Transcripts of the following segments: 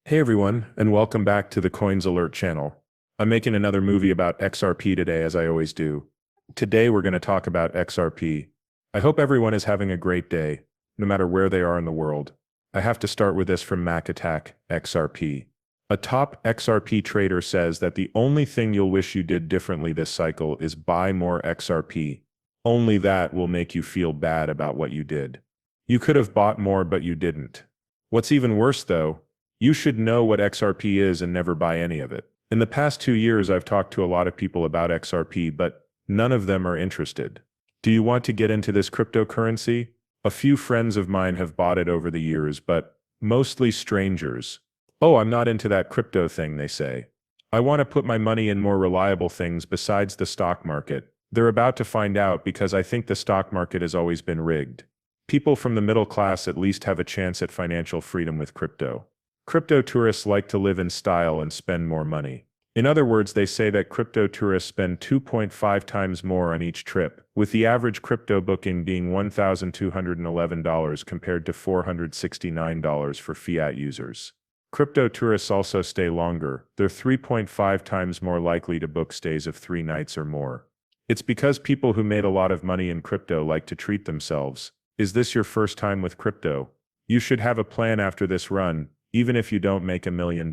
Hey everyone, and welcome back to the Coins Alert channel. I'm making another movie about XRP today, as I always do. Today we're going to talk about XRP. I hope everyone is having a great day, no matter where they are in the world. I have to start with this from Mac Attack, XRP. A top XRP trader says that the only thing you'll wish you did differently this cycle is buy more XRP. Only that will make you feel bad about what you did. You could have bought more, but you didn't. What's even worse, though, you should know what XRP is and never buy any of it. In the past 2 years, I've talked to a lot of people about XRP, but none of them are interested. Do you want to get into this cryptocurrency? A few friends of mine have bought it over the years, but mostly strangers. Oh, I'm not into that crypto thing, they say. I want to put my money in more reliable things besides the stock market. They're about to find out because I think the stock market has always been rigged. People from the middle class at least have a chance at financial freedom with crypto. Crypto tourists like to live in style and spend more money. In other words, they say that crypto tourists spend 2.5 times more on each trip, with the average crypto booking being $1,211 compared to $469 for fiat users. Crypto tourists also stay longer. They're 3.5 times more likely to book stays of 3 nights or more. It's because people who made a lot of money in crypto like to treat themselves. Is this your first time with crypto? You should have a plan after this run. Even if you don't make $1 million.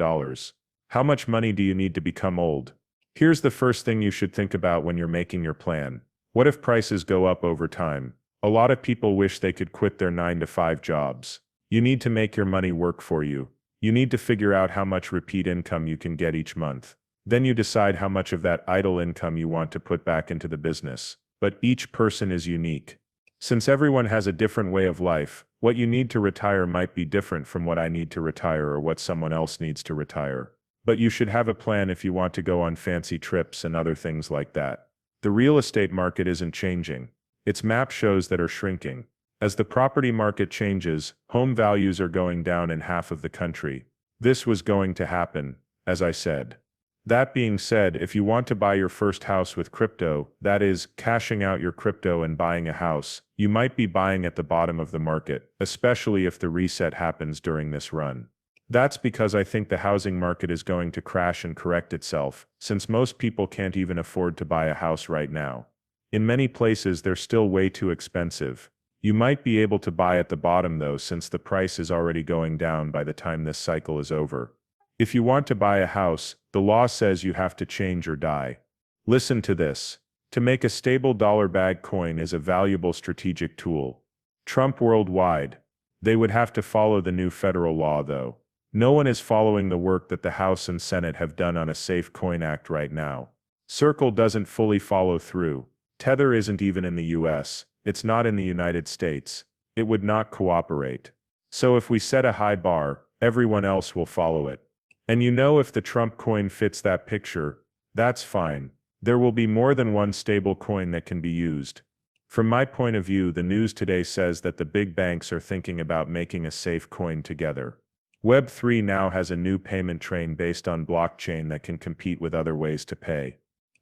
How much money do you need to become old? Here's the first thing you should think about when you're making your plan. What if prices go up over time? A lot of people wish they could quit their 9-to-5 jobs. You need to make your money work for you. You need to figure out how much repeat income you can get each month. Then you decide how much of that idle income you want to put back into the business. But each person is unique. Since everyone has a different way of life, what you need to retire might be different from what I need to retire or what someone else needs to retire. But you should have a plan if you want to go on fancy trips and other things like that. The real estate market isn't changing. Its map shows that are shrinking. As the property market changes, home values are going down in half of the country. This was going to happen, as I said. That being said, if you want to buy your first house with crypto, that is, cashing out your crypto and buying a house, you might be buying at the bottom of the market, especially if the reset happens during this run. That's because I think the housing market is going to crash and correct itself, since most people can't even afford to buy a house right now. In many places, they're still way too expensive. You might be able to buy at the bottom though, since the price is already going down by the time this cycle is over. If you want to buy a house, the law says you have to change or die. Listen to this. To make a stable dollar bag coin is a valuable strategic tool. Trump worldwide. They would have to follow the new federal law though. No one is following the work that the House and Senate have done on a Safe Coin Act right now. Circle doesn't fully follow through. Tether isn't even in the US. It's not in the United States. It would not cooperate. So if we set a high bar, everyone else will follow it. And you know, if the Trump coin fits that picture, that's fine. There will be more than one stable coin that can be used. From my point of view, the news today says that the big banks are thinking about making a safe coin together. Web3 now has a new payment train based on blockchain that can compete with other ways to pay.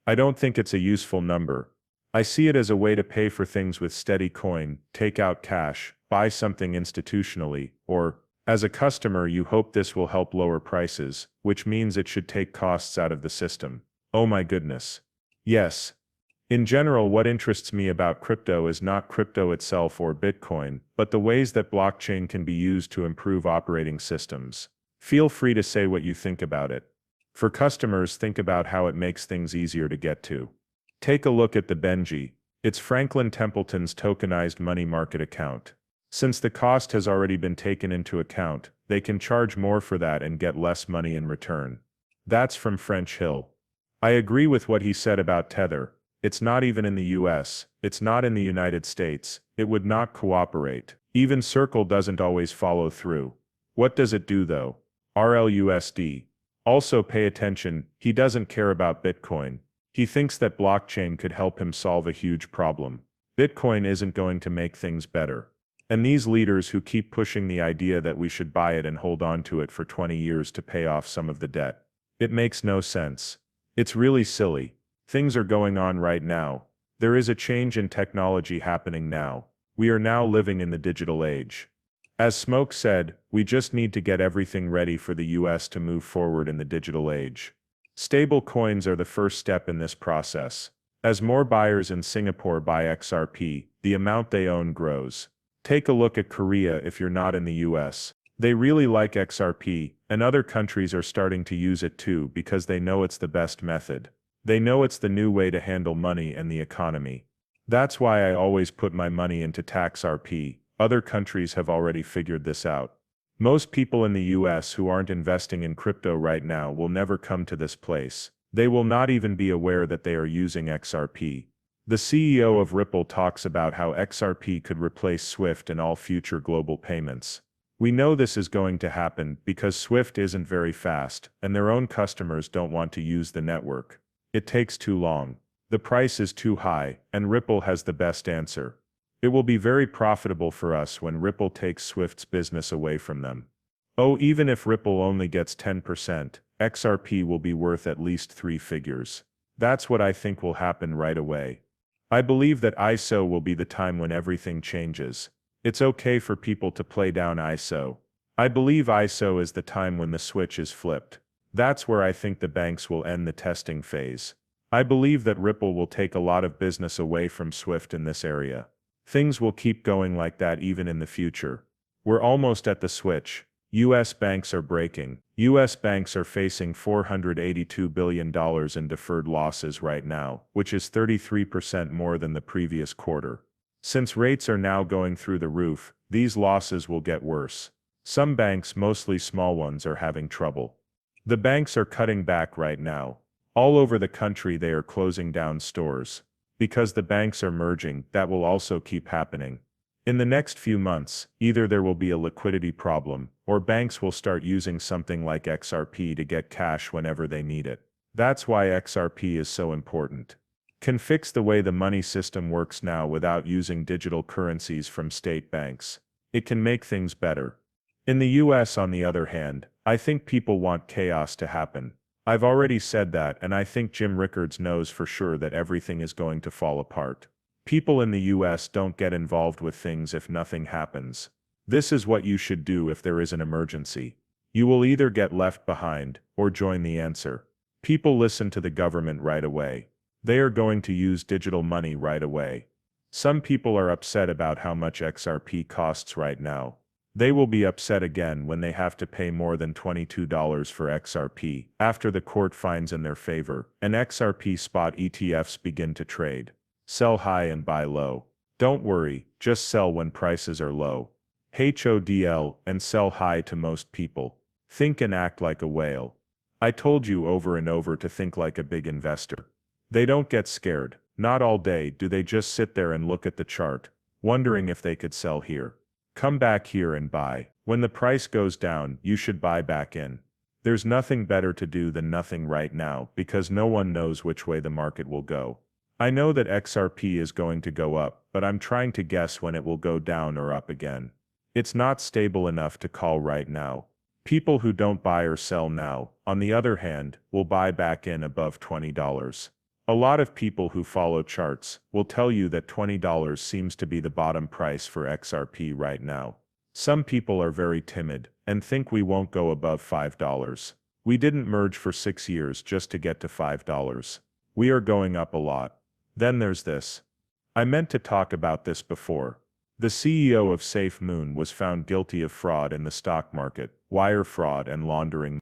I don't think it's a useful number. I see it as a way to pay for things with steady coin, take out cash, buy something institutionally, or as a customer, you hope this will help lower prices, which means it should take costs out of the system. Oh my goodness. Yes. In general, what interests me about crypto is not crypto itself or Bitcoin, but the ways that blockchain can be used to improve operating systems. Feel free to say what you think about it. For customers, think about how it makes things easier to get to. Take a look at the Benji. It's Franklin Templeton's tokenized money market account. Since the cost has already been taken into account, they can charge more for that and get less money in return. That's from French Hill. I agree with what he said about Tether. It's not even in the US, it's not in the United States, it would not cooperate. Even Circle doesn't always follow through. What does it do though? RLUSD. Also pay attention, he doesn't care about Bitcoin. He thinks that blockchain could help him solve a huge problem. Bitcoin isn't going to make things better. And these leaders who keep pushing the idea that we should buy it and hold on to it for 20 years to pay off some of the debt. It makes no sense. It's really silly. Things are going on right now. There is a change in technology happening now. We are now living in the digital age. As Smoke said, we just need to get everything ready for the US to move forward in the digital age. Stable coins are the first step in this process. As more buyers in Singapore buy XRP, the amount they own grows. Take a look at Korea if you're not in the US. They really like XRP, and other countries are starting to use it too because they know it's the best method. They know it's the new way to handle money and the economy. That's why I always put my money into taxrp. Other countries have already figured this out. Most people in the US who aren't investing in crypto right now will never come to this place. They will not even be aware that they are using XRP. The CEO of Ripple talks about how XRP could replace SWIFT in all future global payments. We know this is going to happen because SWIFT isn't very fast, and their own customers don't want to use the network. It takes too long. The price is too high, and Ripple has the best answer. It will be very profitable for us when Ripple takes SWIFT's business away from them. Oh, even if Ripple only gets 10%, XRP will be worth at least 3 figures. That's what I think will happen right away. I believe that ISO will be the time when everything changes. It's okay for people to play down ISO. I believe ISO is the time when the switch is flipped. That's where I think the banks will end the testing phase. I believe that Ripple will take a lot of business away from SWIFT in this area. Things will keep going like that even in the future. We're almost at the switch. US banks are breaking. US banks are facing $482 billion in deferred losses right now, which is 33% more than the previous quarter. Since rates are now going through the roof, these losses will get worse. Some banks, mostly small ones, are having trouble. The banks are cutting back right now. All over the country they are closing down stores. Because the banks are merging, that will also keep happening. In the next few months, either there will be a liquidity problem, or banks will start using something like XRP to get cash whenever they need it. That's why XRP is so important. Can fix the way the money system works now without using digital currencies from state banks. It can make things better. In the US, on the other hand, I think people want chaos to happen. I've already said that, and I think Jim Rickards knows for sure that everything is going to fall apart. People in the US don't get involved with things if nothing happens. This is what you should do if there is an emergency. You will either get left behind, or join the answer. People listen to the government right away. They are going to use digital money right away. Some people are upset about how much XRP costs right now. They will be upset again when they have to pay more than $22 for XRP after the court finds in their favor, and XRP spot ETFs begin to trade. Sell high and buy low. Don't worry, just sell when prices are low. HODL and sell high to most people. Think and act like a whale. I told you over and over to think like a big investor. They don't get scared. Not all day do they just sit there and look at the chart, wondering if they could sell here. Come back here and buy. When the price goes down, you should buy back in. There's nothing better to do than nothing right now because no one knows which way the market will go. I know that XRP is going to go up, but I'm trying to guess when it will go down or up again. It's not stable enough to call right now. People who don't buy or sell now, on the other hand, will buy back in above $20. A lot of people who follow charts will tell you that $20 seems to be the bottom price for XRP right now. Some people are very timid and think we won't go above $5. We didn't merge for 6 years just to get to $5. We are going up a lot. Then there's this. I meant to talk about this before. The CEO of SafeMoon was found guilty of fraud in the stock market, wire fraud and laundering